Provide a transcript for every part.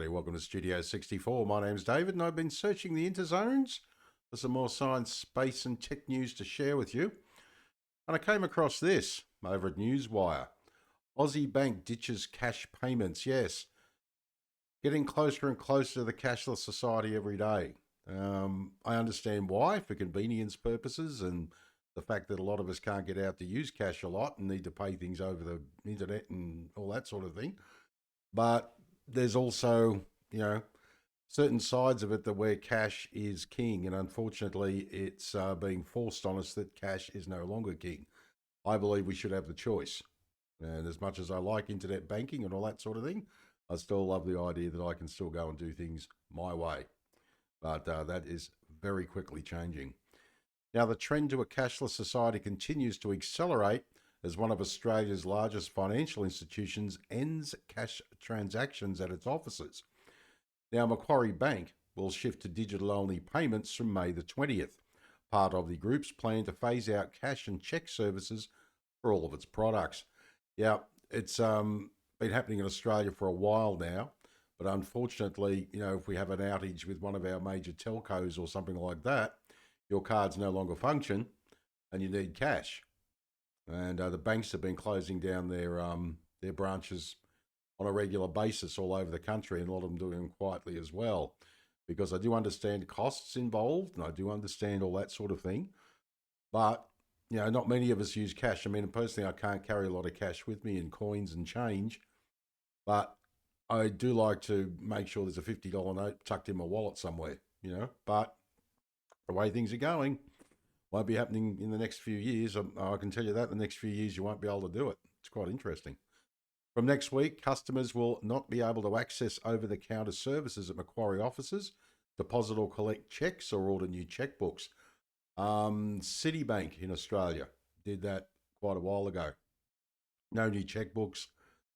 everybody. Welcome to Studio 64. My name's David, and I've been searching the interzones for some more science, space, and tech news to share with you. And I came across this over at Newswire. Aussie bank ditches cash payments. Yes, getting closer and closer to the cashless society every day. I understand why, for convenience purposes, and the fact that a lot of us can't get out to use cash a lot and need to pay things over the internet and all that sort of thing. But there's also, certain sides of it that where cash is king, and unfortunately, it's being forced on us that cash is no longer king. I believe we should have the choice. And as much as I like internet banking and all that sort of thing, I still love the idea that I can still go and do things my way. But that is very quickly changing. Now, the trend to a cashless society continues to accelerate as one of Australia's largest financial institutions ends cash transactions at its offices. Now, Macquarie Bank will shift to digital-only payments from May the 20th, part of the group's plan to phase out cash and cheque services for all of its products. Yeah, it's been happening in Australia for a while now, but unfortunately, if we have an outage with one of our major telcos or something like that, your cards no longer function and you need cash. And the banks have been closing down their branches on a regular basis all over the country, and a lot of them doing them quietly as well, because I do understand costs involved, and I do understand all that sort of thing. But not many of us use cash. I mean, personally, I can't carry a lot of cash with me in coins and change, but I do like to make sure there's a $50 note tucked in my wallet somewhere. But the way things are going, won't be happening in the next few years. I can tell you that the next few years you won't be able to do it. It's quite interesting. From next week, customers will not be able to access over-the-counter services at Macquarie offices, deposit or collect checks, or order new checkbooks. Citibank in Australia did that quite a while ago. No new checkbooks.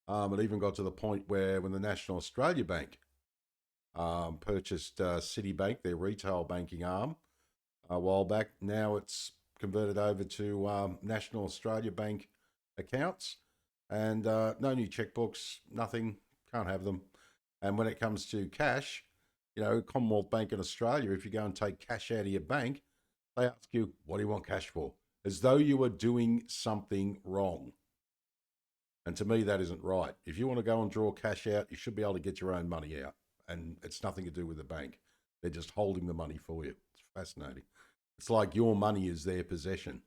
It even got to the point where when the National Australia Bank purchased Citibank, their retail banking arm, a while back. Now it's converted over to National Australia Bank accounts, and no new checkbooks, nothing, can't have them. And when it comes to cash, Commonwealth Bank in Australia, if you go and take cash out of your bank, they ask you, what do you want cash for? As though you were doing something wrong. And to me, that isn't right. If you want to go and draw cash out, you should be able to get your own money out. And it's nothing to do with the bank. They're just holding the money for you. It's fascinating. It's like your money is their possession.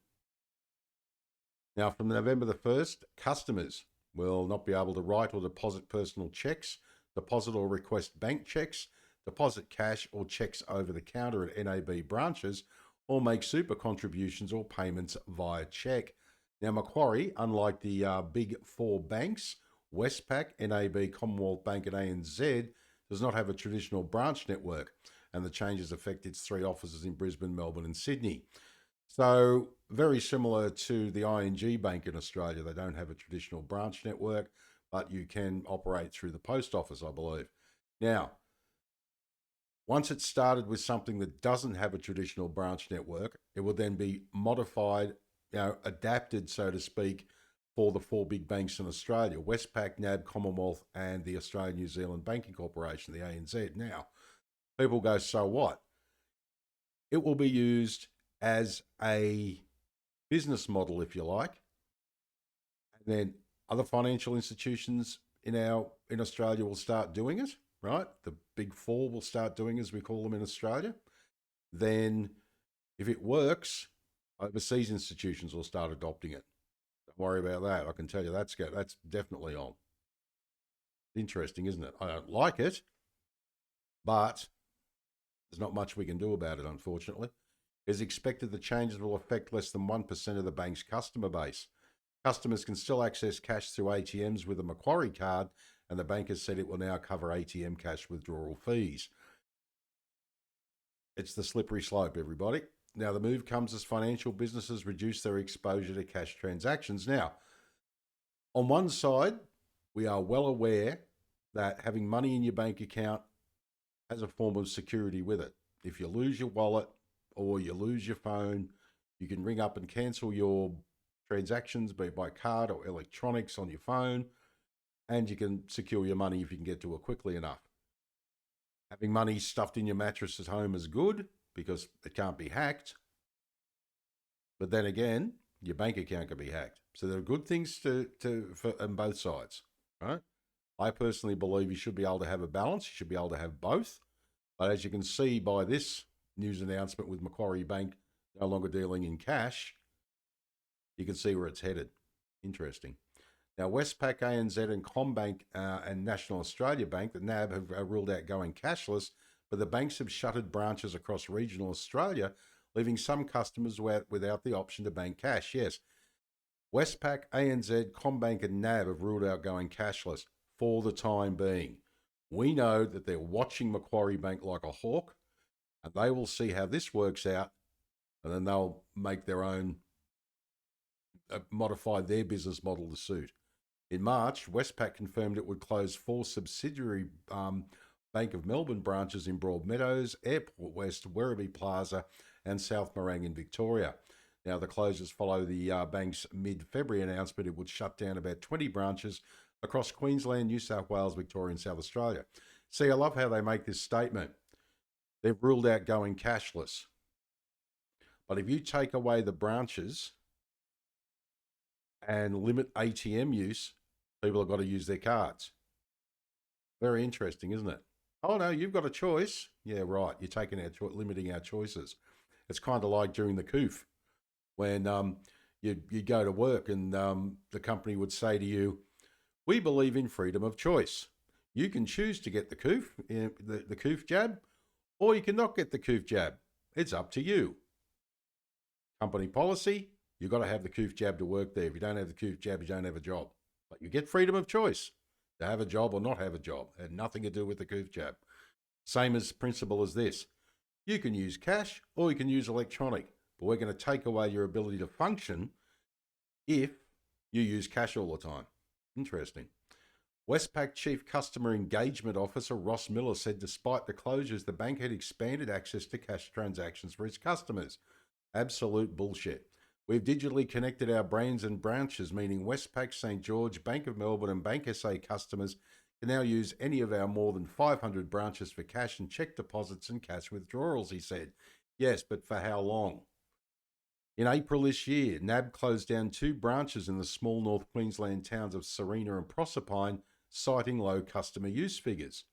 Now, from November the 1st, customers will not be able to write or deposit personal checks, deposit or request bank checks, deposit cash or checks over the counter at NAB branches, or make super contributions or payments via check. Now, Macquarie, unlike the big four banks, Westpac, NAB, Commonwealth Bank and ANZ, does not have a traditional branch network, and the changes affect its three offices in Brisbane, Melbourne and Sydney. So very similar to the ING Bank in Australia. They don't have a traditional branch network, but you can operate through the post office, I believe. Now, once it's started with something that doesn't have a traditional branch network, it will then be modified, adapted, so to speak, for the four big banks in Australia: Westpac, NAB, Commonwealth and the Australian New Zealand Banking Corporation, the ANZ. Now, people go, so what? It will be used as a business model, if you like. And then other financial institutions in Australia will start doing it, right? The big four will start doing, as we call them in Australia. Then if it works, overseas institutions will start adopting it. Don't worry about that. I can tell you that's definitely on. Interesting, isn't it? I don't like it, but there's not much we can do about it, unfortunately. It is expected the changes will affect less than 1% of the bank's customer base. Customers can still access cash through ATMs with a Macquarie card, and the bank has said it will now cover ATM cash withdrawal fees. It's the slippery slope, everybody. Now, the move comes as financial businesses reduce their exposure to cash transactions. Now, on one side, we are well aware that having money in your bank account has a form of security with it. If you lose your wallet or you lose your phone, you can ring up and cancel your transactions, be it by card or electronics on your phone, and you can secure your money if you can get to it quickly enough. Having money stuffed in your mattress at home is good because it can't be hacked. But then again, your bank account can be hacked. So there are good things for on both sides, right? I personally believe you should be able to have a balance. You should be able to have both. But as you can see by this news announcement with Macquarie Bank no longer dealing in cash, you can see where it's headed. Interesting. Now, Westpac, ANZ and CommBank and National Australia Bank, the NAB, have ruled out going cashless, but the banks have shuttered branches across regional Australia, leaving some customers without the option to bank cash. Yes, Westpac, ANZ, CommBank and NAB have ruled out going cashless for the time being. We know that they're watching Macquarie Bank like a hawk, and they will see how this works out, and then they'll make their own, modify their business model to suit. In March, Westpac confirmed it would close 4 subsidiary Bank of Melbourne branches in Broadmeadows, Airport West, Werribee Plaza, and South Morang in Victoria. Now, the closures follow the bank's mid-February announcement it would shut down about 20 branches across Queensland, New South Wales, Victoria, and South Australia. See, I love how they make this statement. They've ruled out going cashless. But if you take away the branches and limit ATM use, people have got to use their cards. Very interesting, isn't it? Oh, no, you've got a choice. Yeah, right. You're taking limiting our choices. It's kind of like during the COOF when you go to work and the company would say to you, we believe in freedom of choice. You can choose to get the COOF, the COOF jab, or you cannot get the COOF jab. It's up to you. Company policy, you've got to have the COOF jab to work there. If you don't have the COOF jab, you don't have a job. But you get freedom of choice to have a job or not have a job. It had nothing to do with the COOF jab. Same as principle as this. You can use cash or you can use electronic, but we're going to take away your ability to function if you use cash all the time. Interesting. Westpac Chief Customer Engagement Officer Ross Miller said despite the closures, the bank had expanded access to cash transactions for its customers. Absolute bullshit. We've digitally connected our brains and branches, meaning Westpac, St. George, Bank of Melbourne and Bank SA customers can now use any of our more than 500 branches for cash and cheque deposits and cash withdrawals, he said. Yes, but for how long? In April this year, NAB closed down 2 branches in the small North Queensland towns of Serena and Proserpine, citing low customer use figures.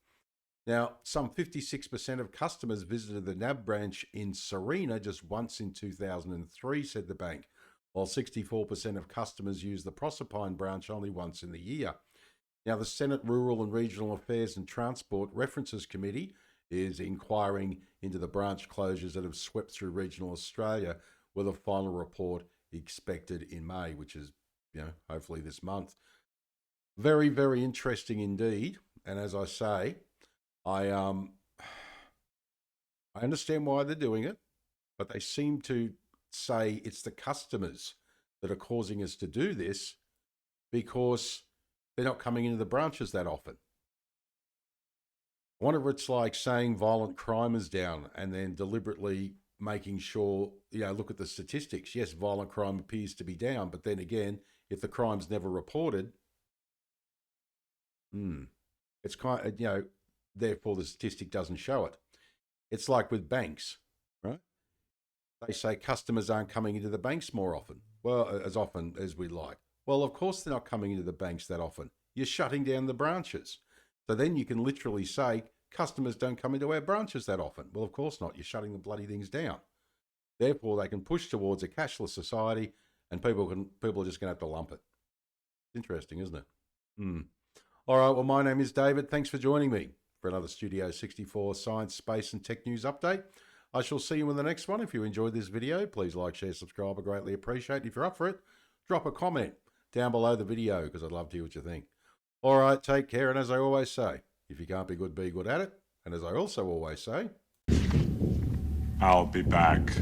Now, some 56% of customers visited the NAB branch in Serena just once in 2003, said the bank, while 64% of customers used the Proserpine branch only once in the year. Now, the Senate Rural and Regional Affairs and Transport References Committee is inquiring into the branch closures that have swept through regional Australia, with a final report expected in May, which is, hopefully this month. Very, very interesting indeed. And as I say, I understand why they're doing it, but they seem to say it's the customers that are causing us to do this because they're not coming into the branches that often. I wonder if it's like saying violent crime is down and then deliberately making sure, look at the statistics. Yes, violent crime appears to be down, but then again, if the crime's never reported, it's kind of, therefore the statistic doesn't show it. It's like with banks, right? They say customers aren't coming into the banks more often. Well, as often as we like. Well, of course they're not coming into the banks that often. You're shutting down the branches. So then you can literally say customers don't come into our branches that often. Well, of course not. You're shutting the bloody things down. Therefore, they can push towards a cashless society and people are just going to have to lump it. It's interesting, isn't it? All right, well, my name is David. Thanks for joining me for another Studio 64 Science, Space and Tech News update. I shall see you in the next one. If you enjoyed this video, please like, share, subscribe. I greatly appreciate it. If you're up for it, drop a comment down below the video because I'd love to hear what you think. All right, take care. And as I always say, if you can't be good at it. And as I also always say, I'll be back.